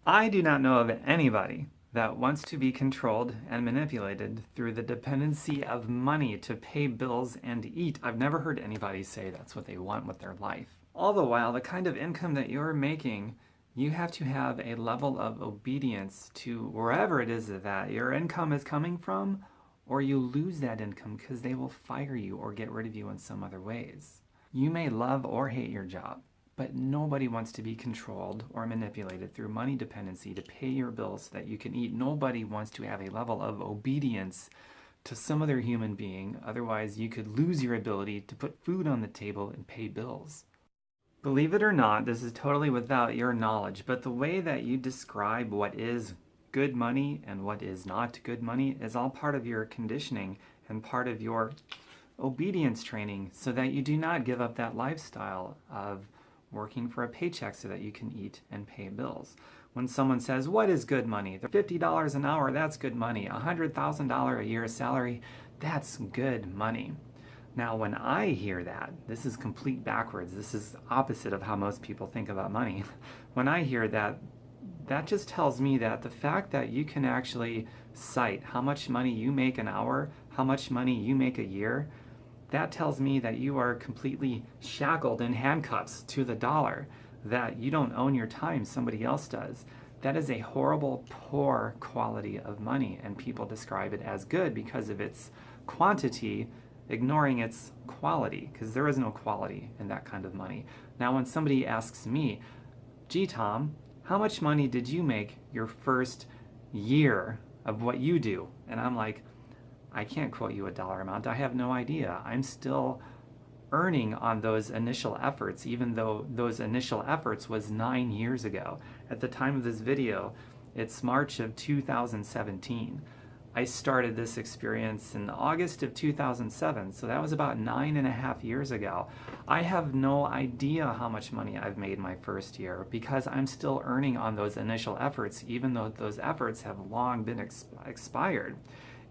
I do not know of anybody that wants to be controlled and manipulated through the dependency of money to pay bills and eat. I've never heard anybody say that's what they want with their life. All the while, the kind of income that you're making, you have to have a level of obedience to wherever it is that your income is coming from, or you lose that income because they will fire you or get rid of you in some other ways. You may love or hate your job, but nobody wants to be controlled or manipulated through money dependency to pay your bills so that you can eat. Nobody wants to have a level of obedience to some other human being. Otherwise, you could lose your ability to put food on the table and pay bills. Believe it or not, this is totally without your knowledge, but the way that you describe what is good money and what is not good money is all part of your conditioning and part of your obedience training so that you do not give up that lifestyle of working for a paycheck so that you can eat and pay bills. When someone says, what is good money? $50 an hour, that's good money. $100,000 a year salary, that's good money. Now, when I hear that, this is complete backwards. This is opposite of how most people think about money. When I hear that, that just tells me that the fact that you can actually cite how much money you make an hour, how much money you make a year, that tells me that you are completely shackled in handcuffs to the dollar, that you don't own your time, somebody else does. That is a horrible, poor quality of money, and people describe it as good because of its quantity, ignoring its quality, because there is no quality in that kind of money. Now, when somebody asks me, gee, Tom, how much money did you make your first year of what you do? And I'm like, I can't quote you a dollar amount. I have no idea. I'm still earning on those initial efforts, even though those initial efforts was 9 years ago. At the time of this video, it's March of 2017. I started this experience in August of 2007, so that was about 9.5 years ago. I have no idea how much money I've made my first year because I'm still earning on those initial efforts, even though those efforts have long been expired.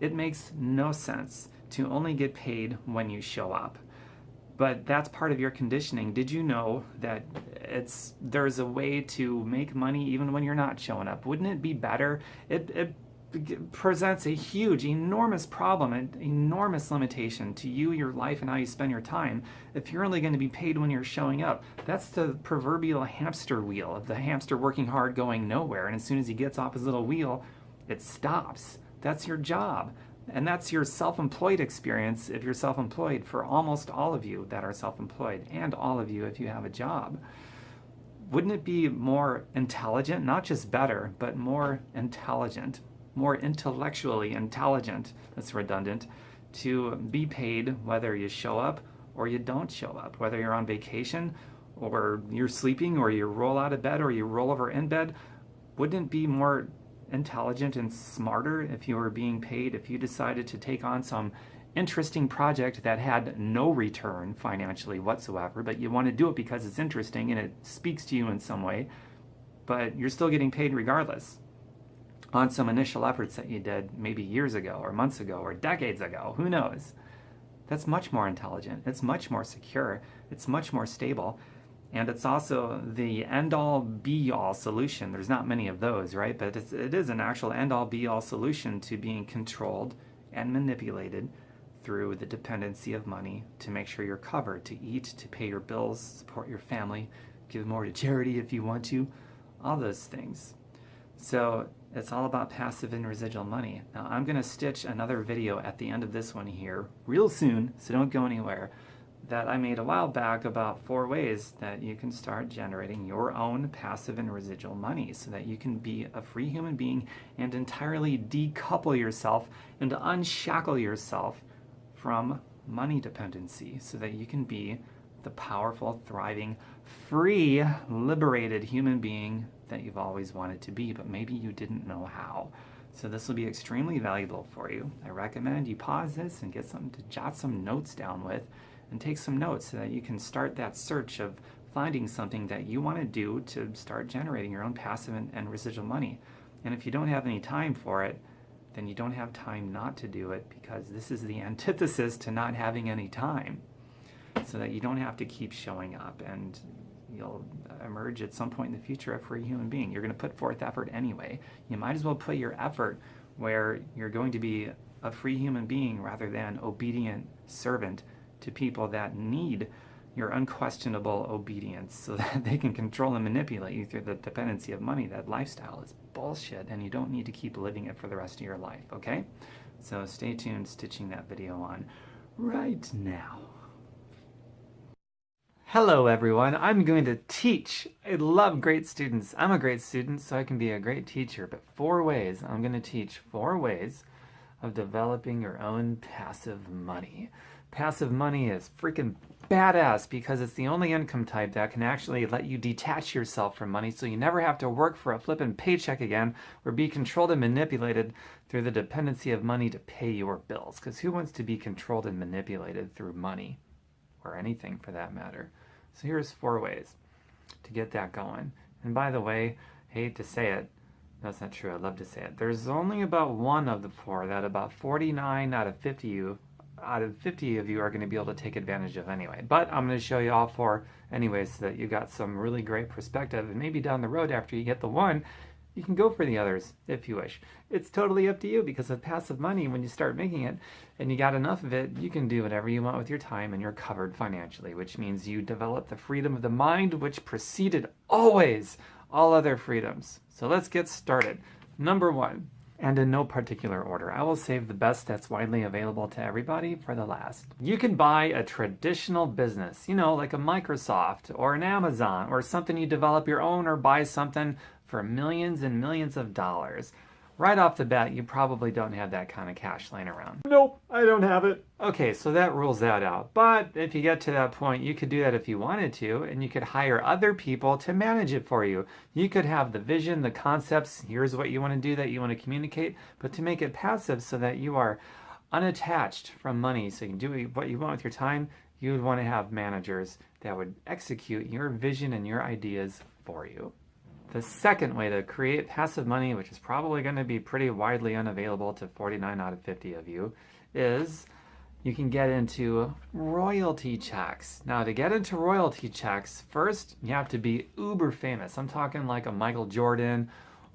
It makes no sense to only get paid when you show up. But that's part of your conditioning. Did you know that there's a way to make money even when you're not showing up? Wouldn't it be better? It presents a huge, enormous problem, an enormous limitation to you, your life, and how you spend your time if you're only going to be paid when you're showing up. That's the proverbial hamster wheel of the hamster working hard going nowhere, and as soon as he gets off his little wheel, it stops. That's your job. And that's your self-employed experience if you're self-employed, for almost all of you that are self-employed, and all of you if you have a job. Wouldn't it be more intelligent, not just better, but more intelligent, more intellectually intelligent, that's redundant, to be paid whether you show up or you don't show up, whether you're on vacation or you're sleeping or you roll out of bed or you roll over in bed? Wouldn't it be more intelligent and smarter if you were being paid, if you decided to take on some interesting project that had no return financially whatsoever, but you want to do it because it's interesting and it speaks to you in some way, but you're still getting paid regardless on some initial efforts that you did maybe years ago or months ago or decades ago, who knows? That's much more intelligent, it's much more secure, it's much more stable. And it's also the end-all, be-all solution. There's not many of those, right? But it is an actual end-all, be-all solution to being controlled and manipulated through the dependency of money to make sure you're covered, to eat, to pay your bills, support your family, give more to charity if you want to, all those things. So it's all about passive and residual money. Now, I'm going to stitch another video at the end of this one here real soon, so don't go anywhere, that I made a while back about 4 ways that you can start generating your own passive and residual money so that you can be a free human being and entirely decouple yourself and unshackle yourself from money dependency so that you can be the powerful, thriving, free, liberated human being that you've always wanted to be, but maybe you didn't know how. So this will be extremely valuable for you. I recommend you pause this and get something to jot some notes down with, and take some notes so that you can start that search of finding something that you want to do to start generating your own passive and residual money. And if you don't have any time for it, then you don't have time not to do it, because this is the antithesis to not having any time, so that you don't have to keep showing up and you'll emerge at some point in the future a free human being. You're going to put forth effort anyway. You might as well put your effort where you're going to be a free human being rather than obedient servant to people that need your unquestionable obedience so that they can control and manipulate you through the dependency of money. That lifestyle is bullshit, and you don't need to keep living it for the rest of your life, okay? So stay tuned, stitching that video on right now. Hello everyone, I'm going to teach. I love great students. I'm a great student, so I can be a great teacher, but I'm going to teach 4 ways of developing your own passive money. Passive money is freaking badass because it's the only income type that can actually let you detach yourself from money so you never have to work for a flippin' paycheck again or be controlled and manipulated through the dependency of money to pay your bills. Because who wants to be controlled and manipulated through money? Or anything for that matter. So here's 4 ways to get that going. And by the way, hate to say it, that's not true, I'd love to say it. There's only about 1 of the 4 that about 49 out of 50 of you are going to be able to take advantage of anyway. But I'm going to show you all 4 anyways so that you got some really great perspective, and maybe down the road after you get the 1, you can go for the others if you wish. It's totally up to you, because with passive money, when you start making it and you got enough of it, you can do whatever you want with your time and you're covered financially, which means you develop the freedom of the mind which preceded always all other freedoms. So let's get started. Number 1, and in no particular order, I will save the best that's widely available to everybody for the last. You can buy a traditional business, like a Microsoft or an Amazon or something you develop your own, or buy something for millions and millions of dollars. Right off the bat, you probably don't have that kind of cash laying around. Nope, I don't have it. Okay, so that rules that out. But if you get to that point, you could do that if you wanted to, and you could hire other people to manage it for you. You could have the vision, the concepts, here's what you want to do, that you want to communicate, but to make it passive so that you are unattached from money, so you can do what you want with your time, you would want to have managers that would execute your vision and your ideas for you. The second way to create passive money, which is probably going to be pretty widely unavailable to 49 out of 50 of you, is you can get into royalty checks. Now, to get into royalty checks, first you have to be uber famous. I'm talking like a Michael Jordan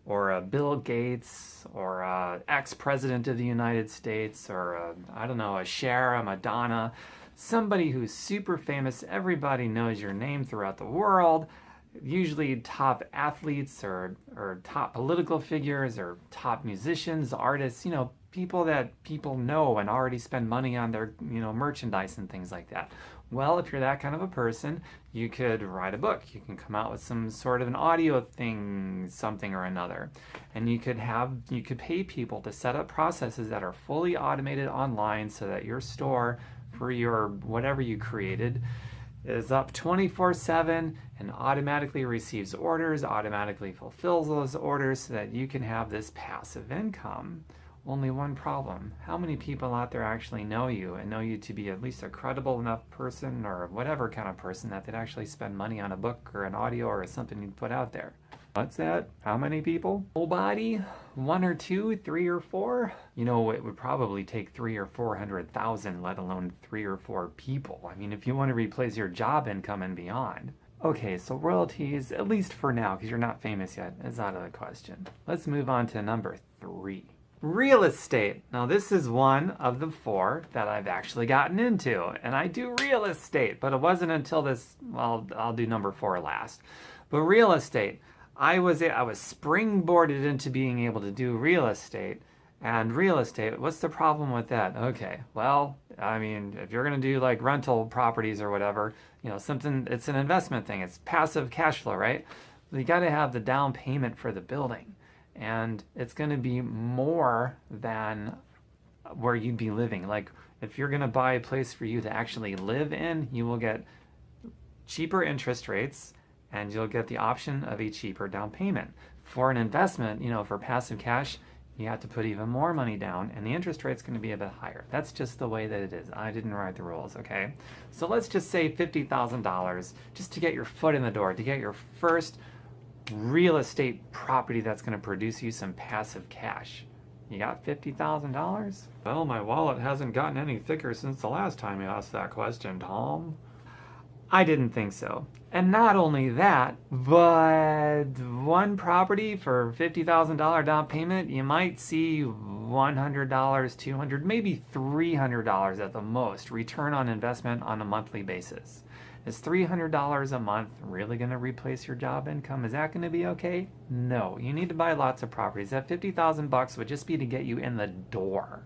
or a Bill Gates or a ex-president of the United States, or a Cher, a Madonna, somebody who's super famous. Everybody knows your name throughout the world. Usually top athletes or top political figures or top musicians, artists, people that people know and already spend money on their, merchandise and things like that. Well, if you're that kind of a person, you could write a book. You can come out with some sort of an audio thing, something or another. And you could pay people to set up processes that are fully automated online so that your store for your whatever you created is up 24/7 and automatically receives orders, automatically fulfills those orders so that you can have this passive income. Only one problem: how many people out there actually know you and know you to be at least a credible enough person, or whatever kind of person, that they'd actually spend money on a book or an audio or something you put out there? What's that? How many people? Nobody? 1 or 2, 3 or 4? It would probably take 300,000 or 400,000, let alone 3 or 4 people. I mean, if you want to replace your job income and beyond. Okay, so royalties, at least for now, because you're not famous yet, is out of the question. Let's move on to number 3. Real estate. Now, this is one of the 4 that I've actually gotten into, and I do real estate, but it wasn't until this, I'll do number 4 last. But real estate, I was springboarded into being able to do real estate. And real estate, what's the problem with that? Okay, well, I mean, if you're going to do like rental properties or whatever, something, it's an investment thing. It's passive cash flow, right? You got to have the down payment for the building. And it's going to be more than where you'd be living. Like, if you're going to buy a place for you to actually live in, you will get cheaper interest rates, and you'll get the option of a cheaper down payment. For an investment, for passive cash, you have to put even more money down, and the interest rate's going to be a bit higher. That's just the way that it is. I didn't write the rules, okay? So let's just say $50,000 just to get your foot in the door, to get your first real estate property that's going to produce you some passive cash. You got $50,000? Well, my wallet hasn't gotten any thicker since the last time you asked that question, Tom. I didn't think so. And not only that, but one property for $50,000 down payment, you might see $100, $200, maybe $300 at the most return on investment on a monthly basis. Is $300 a month really going to replace your job income? Is that going to be okay? No. You need to buy lots of properties. That $50,000 would just be to get you in the door.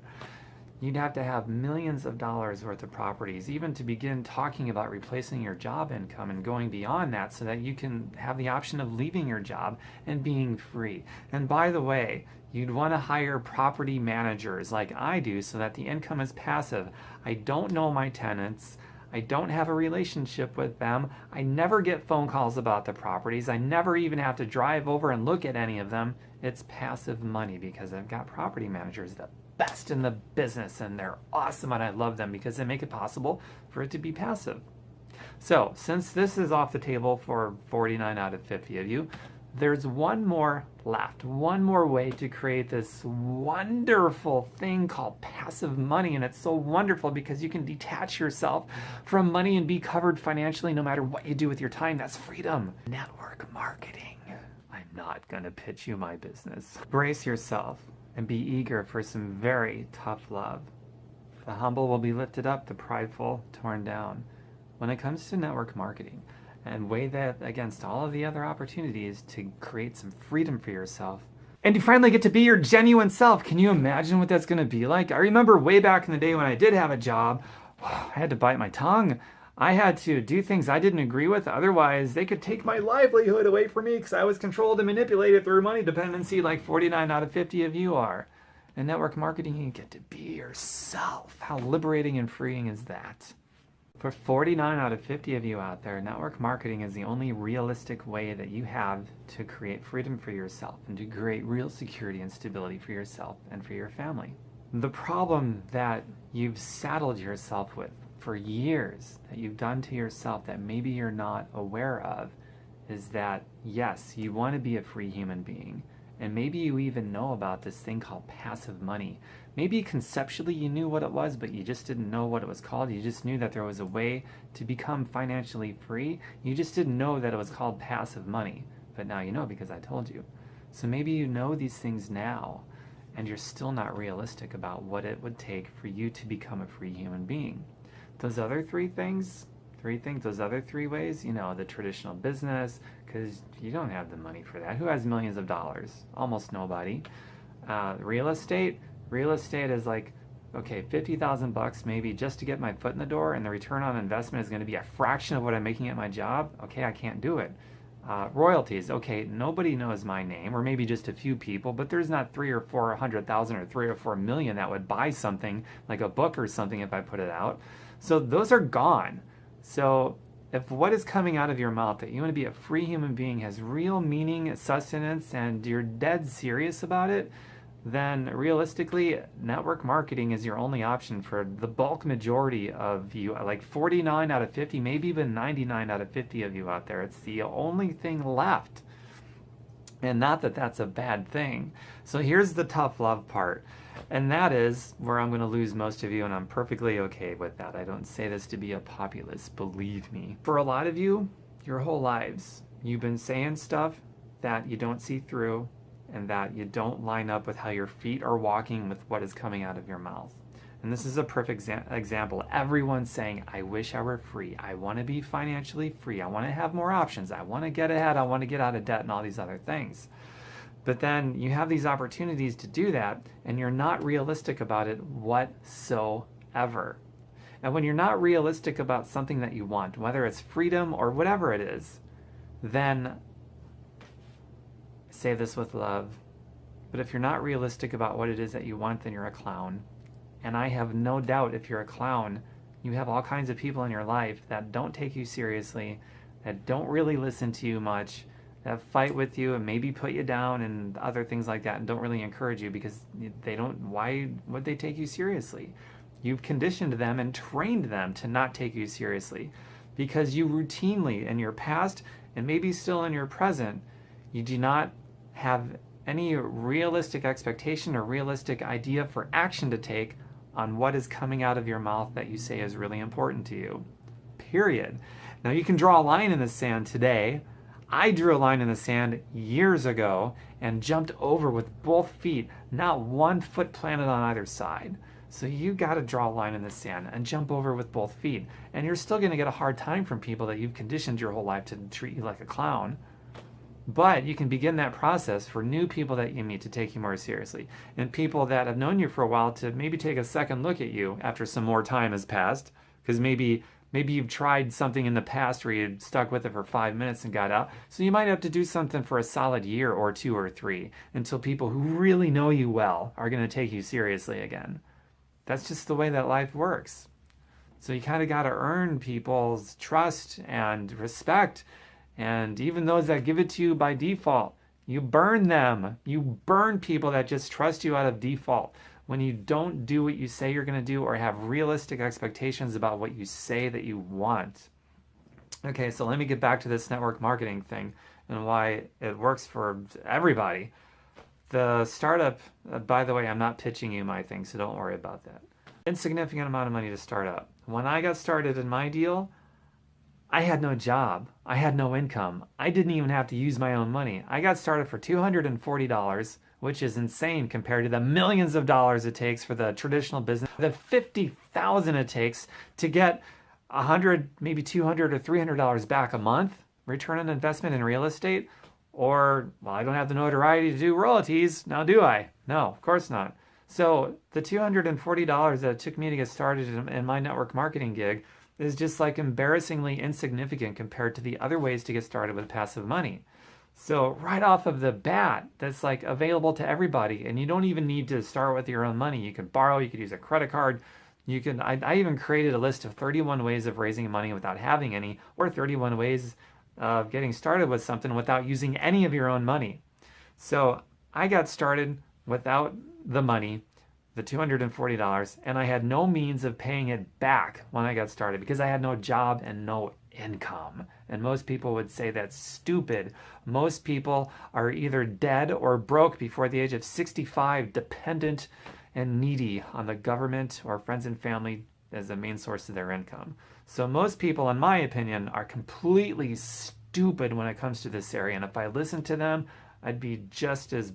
You'd have to have millions of dollars worth of properties, even to begin talking about replacing your job income and going beyond that so that you can have the option of leaving your job and being free. And by the way, you'd want to hire property managers like I do so that the income is passive. I don't know my tenants. I don't have a relationship with them. I never get phone calls about the properties. I never even have to drive over and look at any of them. It's passive money because I've got property managers that best in the business, and they're awesome, and I love them because they make it possible for it to be passive. So since this is off the table for 49 out of 50 of you, there's one more left, one more way to create this wonderful thing called passive money. And it's so wonderful because you can detach yourself from money and be covered financially no matter what you do with your time. That's freedom. Network marketing. I'm not gonna pitch you my business. Brace yourself and be eager for some very tough love. The humble will be lifted up, the prideful torn down. When it comes to network marketing, and weigh that against all of the other opportunities to create some freedom for yourself, and you finally get to be your genuine self. Can you imagine what that's going to be like? I remember way back in the day when I did have a job, I had to bite my tongue. I had to do things I didn't agree with, otherwise they could take my livelihood away from me because I was controlled and manipulated through money dependency like 49 out of 50 of you are. In network marketing, you get to be yourself. How liberating and freeing is that? For 49 out of 50 of you out there, network marketing is the only realistic way that you have to create freedom for yourself and to create real security and stability for yourself and for your family. The problem that you've saddled yourself with for years, that you've done to yourself that maybe you're not aware of, is that yes, you want to be a free human being. And maybe you even know about this thing called passive money. Maybe conceptually you knew what it was, but you just didn't know what it was called. You just knew that there was a way to become financially free. You just didn't know that it was called passive money. But now you know because I told you. So maybe you know these things now, and you're still not realistic about what it would take for you to become a free human being. Those other three things, those other three ways, the traditional business, because you don't have the money for that. Who has millions of dollars? Almost nobody. Real estate is like, okay, $50,000 maybe just to get my foot in the door, and the return on investment is going to be a fraction of what I'm making at my job. Okay, I can't do it. Royalties, okay, nobody knows my name, or maybe just a few people, but there's not 3 or 400,000 or 3 or 4 million that would buy something like a book or something if I put it out. So those are gone. So if what is coming out of your mouth that you want to be a free human being has real meaning, sustenance, and you're dead serious about it, then realistically, network marketing is your only option for the bulk majority of you, like 49 out of 50, maybe even 99 out of 50 of you out there. It's the only thing left. And not that that's a bad thing. So here's the tough love part. And that is where I'm going to lose most of you, and I'm perfectly okay with that. I don't say this to be a populist, believe me. For a lot of you, your whole lives, you've been saying stuff that you don't see through, and that you don't line up with how your feet are walking with what is coming out of your mouth. And this is a perfect example. Everyone's saying, I wish I were free. I want to be financially free. I want to have more options. I want to get ahead. I want to get out of debt and all these other things. But then you have these opportunities to do that, and you're not realistic about it whatsoever. And when you're not realistic about something that you want, whether it's freedom or whatever it is, then say this with love, but if you're not realistic about what it is that you want, then you're a clown. And I have no doubt if you're a clown, you have all kinds of people in your life that don't take you seriously, that don't really listen to you much, that fight with you and maybe put you down and other things like that, and don't really encourage you because they don't, why would they take you seriously? You've conditioned them and trained them to not take you seriously because you routinely in your past and maybe still in your present, you do not have any realistic expectation or realistic idea for action to take on what is coming out of your mouth that you say is really important to you. Period. Now you can draw a line in the sand today. I drew a line in the sand years ago and jumped over with both feet, not one foot planted on either side. So you got to draw a line in the sand and jump over with both feet. And you're still going to get a hard time from people that you've conditioned your whole life to treat you like a clown. But you can begin that process for new people that you meet to take you more seriously. And people that have known you for a while to maybe take a second look at you after some more time has passed. Because maybe you've tried something in the past where you stuck with it for 5 minutes and got out. So you might have to do something for a solid year or 2 or 3 until people who really know you well are going to take you seriously again. That's just the way that life works. So you kind of got to earn people's trust and respect. And even those that give it to you by default, you burn them. You burn people that just trust you out of default. When you don't do what you say you're going to do or have realistic expectations about what you say that you want. Okay, so let me get back to this network marketing thing and why it works for everybody. The startup, by the way, I'm not pitching you my thing, so don't worry about that. Insignificant amount of money to start up. When I got started in my deal, I had no job. I had no income. I didn't even have to use my own money. I got started for $240, which is insane compared to the millions of dollars it takes for the traditional business, the $50,000 it takes to get $100, maybe $200 or $300 back a month return on investment in real estate. Or, well, I don't have the notoriety to do royalties. Now, do I? No, of course not. So the $240 that it took me to get started in my network marketing gig is just like embarrassingly insignificant compared to the other ways to get started with passive money. So right off of the bat, that's like available to everybody, and you don't even need to start with your own money. You can borrow, you could use a credit card. You can. I even created a list of 31 ways of raising money without having any, or 31 ways of getting started with something without using any of your own money. So I got started without the money, the $240, and I had no means of paying it back when I got started because I had no job and no income. And most people would say that's stupid. Most people are either dead or broke before the age of 65, dependent and needy on the government or friends and family as the main source of their income. So most people, in my opinion, are completely stupid when it comes to this area. And if I listened to them, I'd be just as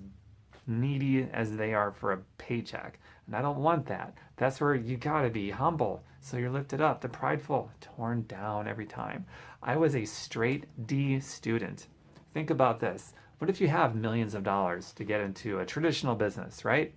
needy as they are for a paycheck. And I don't want that. That's where you gotta be humble. So you're lifted up. The prideful, torn down every time. I was a straight D student. Think about this. What if you have millions of dollars to get into a traditional business, right?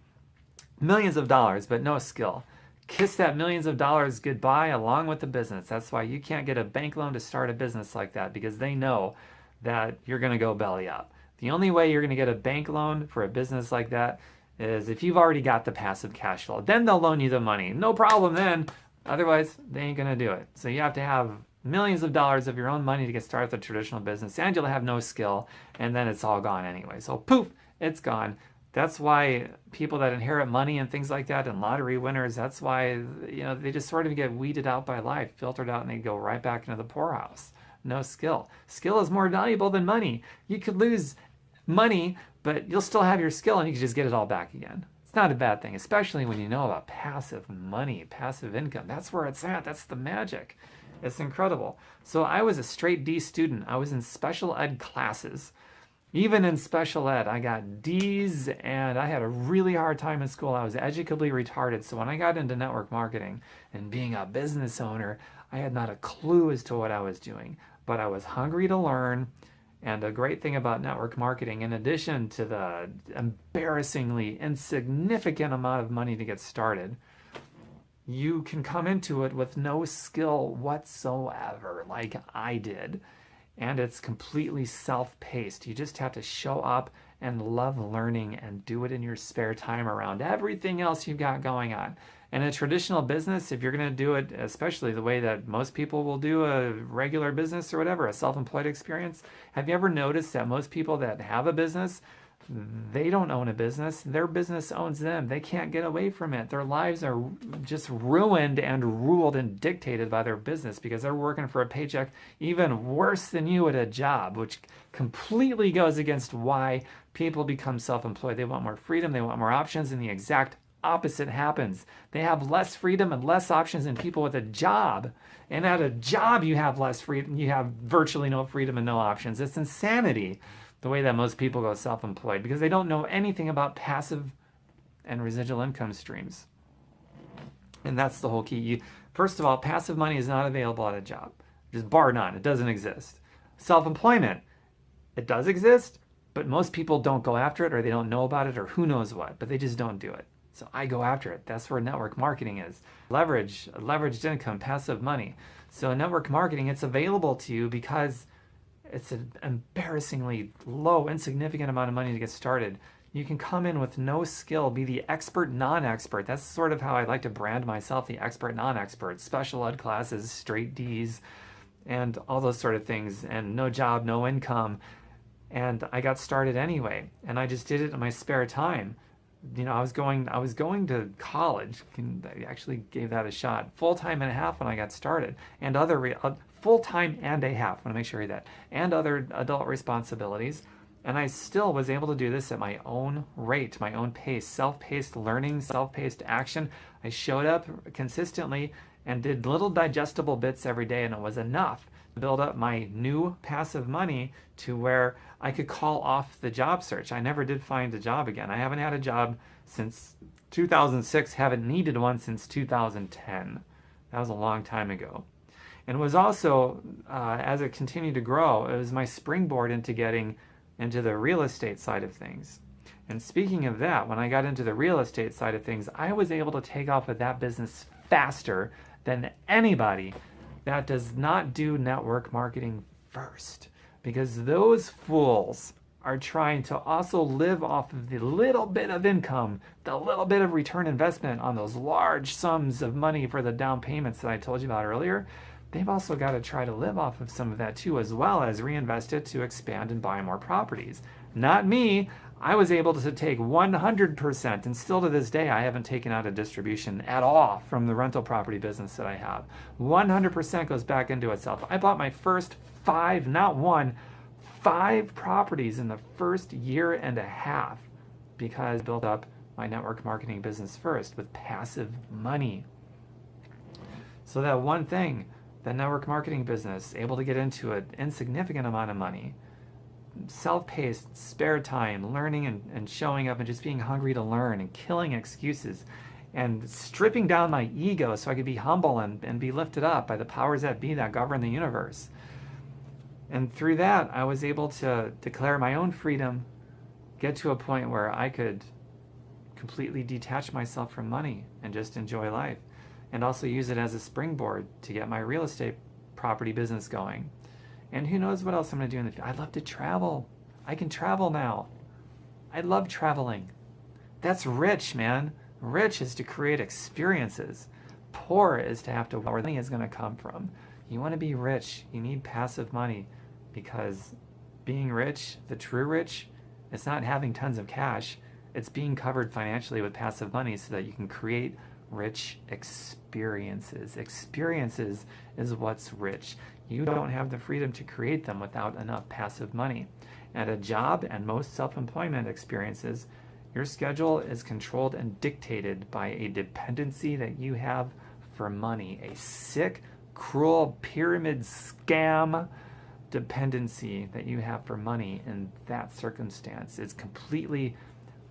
Millions of dollars, but no skill. Kiss that millions of dollars goodbye along with the business. That's why you can't get a bank loan to start a business like that, because they know that you're going to go belly up. The only way you're going to get a bank loan for a business like that is if you've already got the passive cash flow. Then they'll loan you the money. No problem then. Otherwise, they ain't going to do it. So you have to have millions of dollars of your own money to get started with a traditional business, and you'll have no skill, and then it's all gone anyway. So poof, it's gone. That's why people that inherit money and things like that, and lottery winners, that's why, they just sort of get weeded out by life, filtered out, and they go right back into the poorhouse. No skill. Skill is more valuable than money. You could lose money, but you'll still have your skill, and you can just get it all back again. It's not a bad thing, especially when you know about passive money, passive income. That's where it's at. That's the magic. It's incredible. So I was a straight D student. I was in special ed classes. Even in special ed, I got D's, and I had a really hard time in school. I was educably retarded. So when I got into network marketing and being a business owner, I had not a clue as to what I was doing. But I was hungry to learn. And a great thing about network marketing, in addition to the embarrassingly insignificant amount of money to get started, you can come into it with no skill whatsoever, like I did. And it's completely self-paced. You just have to show up and love learning and do it in your spare time around everything else you've got going on. In a traditional business, if you're going to do it, especially the way that most people will do a regular business or whatever, a self-employed experience, have you ever noticed that most people that have a business, they don't own a business. Their business owns them. They can't get away from it. Their lives are just ruined and ruled and dictated by their business because they're working for a paycheck even worse than you at a job, which completely goes against why people become self-employed. They want more freedom. They want more options in the exact opposite happens. They have less freedom and less options than people with a job. And at a job, you have less freedom. You have virtually no freedom and no options. It's insanity the way that most people go self-employed because they don't know anything about passive and residual income streams. And that's the whole key. First of all, passive money is not available at a job. Just bar none. It doesn't exist. Self-employment, it does exist, but most people don't go after it or they don't know about it or who knows what, but they just don't do it. So I go after it. That's where network marketing is. Leveraged income, passive money. So network marketing, it's available to you because it's an embarrassingly low, insignificant amount of money to get started. You can come in with no skill, be the expert non-expert. That's sort of how I like to brand myself, the expert non-expert. Special ed classes, straight D's, and all those sort of things, and no job, no income. And I got started anyway, and I just did it in my spare time. You know, I was going to college. I actually gave that a shot. Full-time and a half when I got started, and full-time and a half. I want to make sure you hear that, and other adult responsibilities. And I still was able to do this at my own rate, my own pace, self-paced learning, self-paced action. I showed up consistently and did little digestible bits every day, and it was enough to build up my new passive money to where I could call off the job search. I never did find a job again. I haven't had a job since 2006, haven't needed one since 2010. That was a long time ago. And it was also, as it continued to grow, it was my springboard into getting into the real estate side of things. And speaking of that, when I got into the real estate side of things, I was able to take off with that business faster than anybody that does not do network marketing first. Because those fools are trying to also live off of the little bit of income, the little bit of return investment on those large sums of money for the down payments that I told you about earlier. They've also got to try to live off of some of that too, as well as reinvest it to expand and buy more properties. Not me. I was able to take 100%, and still to this day, I haven't taken out a distribution at all from the rental property business that I have. 100% goes back into itself. I bought my first 5, not 1, 5 properties in the first year and a half because I built up my network marketing business first with passive money. So that one thing, the network marketing business, able to get into an insignificant amount of money, self-paced, spare time, learning and showing up and just being hungry to learn and killing excuses and stripping down my ego so I could be humble and be lifted up by the powers that be that govern the universe. And through that, I was able to declare my own freedom, get to a point where I could completely detach myself from money and just enjoy life, and also use it as a springboard to get my real estate property business going. And who knows what else I'm going to do in the future. I love to travel. I can travel now. I love traveling. That's rich, man. Rich is to create experiences. Poor is to have to where money is going to come from. You want to be rich, you need passive money, because being rich, the true rich, it's not having tons of cash. It's being covered financially with passive money so that you can create rich experiences. Experiences is what's rich. You don't have the freedom to create them without enough passive money. At a job and most self-employment experiences, your schedule is controlled and dictated by a dependency that you have for money. A sick, cruel, pyramid scam dependency that you have for money in that circumstance. It's completely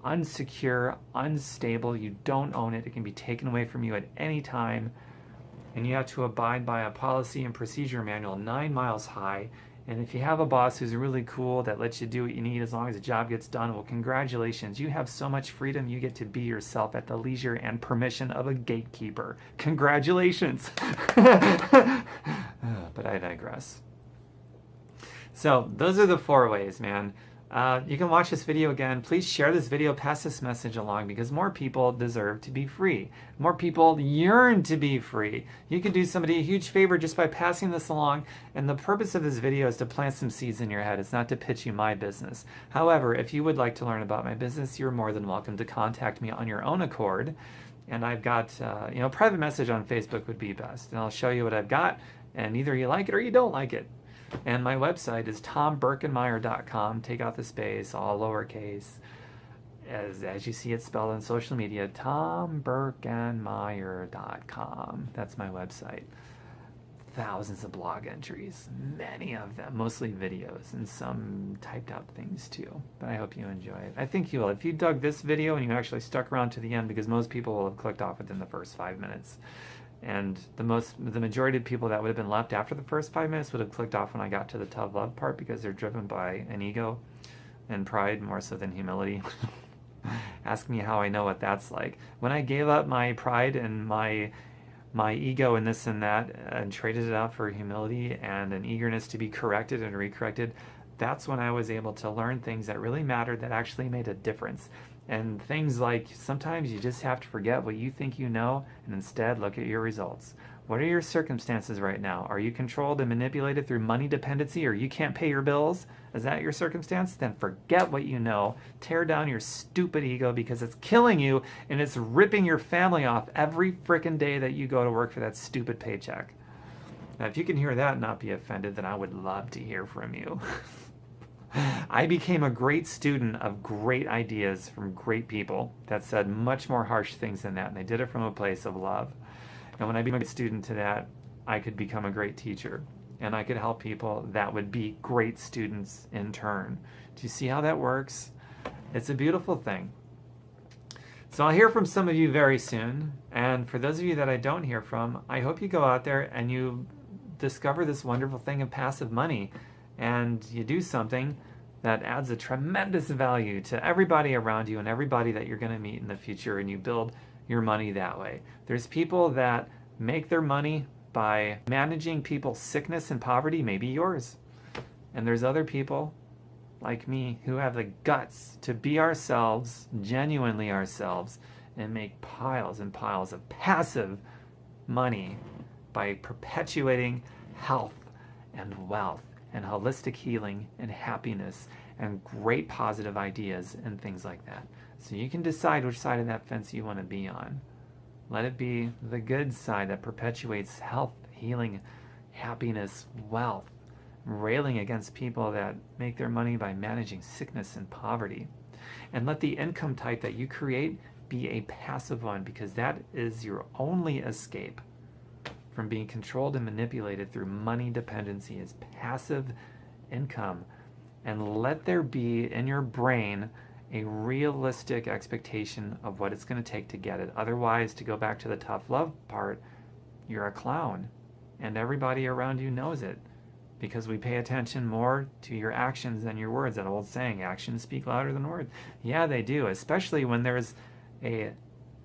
unsecure, unstable. You don't own it. It can be taken away from you at any time. And you have to abide by a policy and procedure manual 9 miles high. And if you have a boss who's really cool that lets you do what you need as long as the job gets done, well, congratulations. You have so much freedom. You get to be yourself at the leisure and permission of a gatekeeper. Congratulations. But I digress. So those are the 4 ways, man. You can watch this video again. Please share this video, pass this message along, because more people deserve to be free. More people yearn to be free. You can do somebody a huge favor just by passing this along. And the purpose of this video is to plant some seeds in your head. It's not to pitch you my business. However, if you would like to learn about my business, you're more than welcome to contact me on your own accord. And I've got, private message on Facebook would be best. And I'll show you what I've got. And either you like it or you don't like it. And my website is tomberkenmeyer.com. Take out the space, all lowercase. as you see it spelled on social media, tomburkenmeyer.com. That's my website. Thousands of blog entries, many of them, mostly videos, and some typed out things too. But I hope you enjoy it. I think you will. If you dug this video and you actually stuck around to the end, because most people will have clicked off within the first 5 minutes. And the majority of people that would have been left after the first 5 minutes would have clicked off when I got to the tough love part, because they're driven by an ego and pride more so than humility. Ask me how I know what that's like. When I gave up my pride and my ego and this and that and traded it out for humility and an eagerness to be corrected and recorrected, that's when I was able to learn things that really mattered, that actually made a difference. And things like, sometimes you just have to forget what you think you know and instead look at your results. What are your circumstances right now? Are you controlled and manipulated through money dependency, or you can't pay your bills? Is that your circumstance? Then forget what you know. Tear down your stupid ego, because it's killing you and it's ripping your family off every frickin' day that you go to work for that stupid paycheck. Now, if you can hear that and not be offended, then I would love to hear from you. I became a great student of great ideas from great people that said much more harsh things than that, and they did it from a place of love. And when I became a student to that, I could become a great teacher, and I could help people that would be great students in turn. Do you see how that works? It's a beautiful thing. So I'll hear from some of you very soon, and for those of you that I don't hear from, I hope you go out there and you discover this wonderful thing of passive money, and you do something that adds a tremendous value to everybody around you and everybody that you're going to meet in the future, and you build your money that way. There's people that make their money by managing people's sickness and poverty, maybe yours. And there's other people like me who have the guts to be ourselves, genuinely ourselves, and make piles and piles of passive money by perpetuating health and wealth and holistic healing and happiness and great positive ideas and things like that. So you can decide which side of that fence you want to be on. Let it be the good side that perpetuates health, healing, happiness, wealth, railing against people that make their money by managing sickness and poverty. And let the income type that you create be a passive one, because that is your only escape from being controlled and manipulated through money dependency, is passive income. And let there be in your brain a realistic expectation of what it's going to take to get it. Otherwise, to go back to the tough love part, you're a clown, and everybody around you knows it, because we pay attention more to your actions than your words. That old saying, actions speak louder than words. Yeah, they do, especially when there's a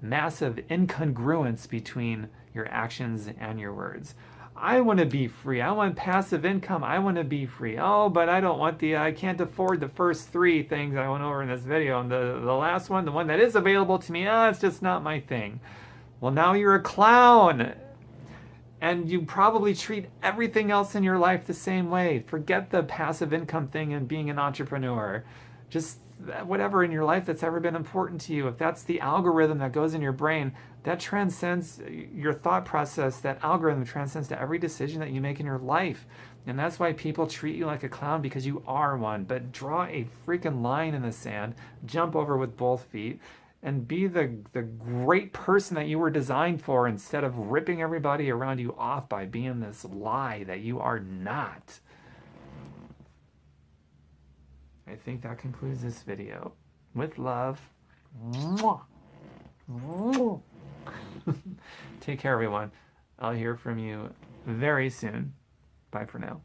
massive incongruence between your actions and your words. I want to be free. I want passive income. I want to be free. Oh, but I don't want I can't afford the first 3 things I went over in this video. And the last one, the one that is available to me, it's just not my thing. Well, now you're a clown. And you probably treat everything else in your life the same way. Forget the passive income thing and being an entrepreneur. Just whatever in your life that's ever been important to you, if that's the algorithm that goes in your brain, that transcends your thought process. That algorithm transcends to every decision that you make in your life. And that's why people treat you like a clown, because you are one. But draw a freaking line in the sand, jump over with both feet, and be the great person that you were designed for, instead of ripping everybody around you off by being this lie that you are not. I think that concludes this video. With love. Mwah. Mwah. Take care, everyone. I'll hear from you very soon. Bye for now.